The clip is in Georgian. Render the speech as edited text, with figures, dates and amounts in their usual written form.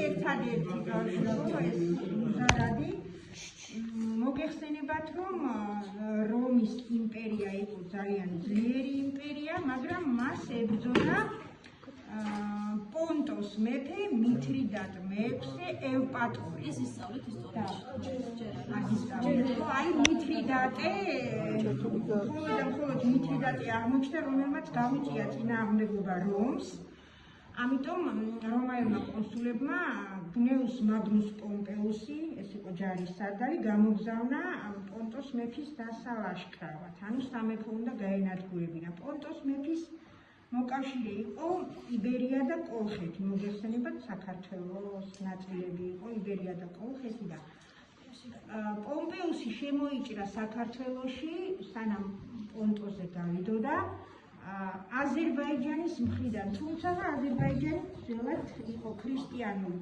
ერთადერთი ბავშვობა ეს მუზარადი მოგეხსენებათ რომ რომის იმპერია იყო ძალიან ძლიერი იმპერია, მაგრამ მას ებრძოდა პონტოს მეფე მითრიდატ მეექვსე ევპატორი. ეს ისწავლეთ ისტორიაში. აი მითრიდატე მხოლოდ მითრიდატე აღმოჩნდა, რომელმაც გამიწია წინააღმდეგობა რომს. ამიტომ რომაელმა კონსულებმა გნეუს მაგნუს პომპეუსი, ეს იყო ჯარის სარდალი, გამოგზავნა პონტოს მეფის დასალაშქრავად. ანუ სამეფო უნდა გაენადგურებინა. პონტოს მეფის მოკავშირე იყო იბერია და კოლხეთი. მოგეხსენებათ საქართველოს ნაწილები იყო იბერია და კოლხეთი და პომპეუსი შემოიჭრა საქართველოში, სანამ პონტოზე დავიდოდა აზერბაიჯანის მხრიდან, თუმცა აზერბაიჯანი ძველად იყო ქრისტიანული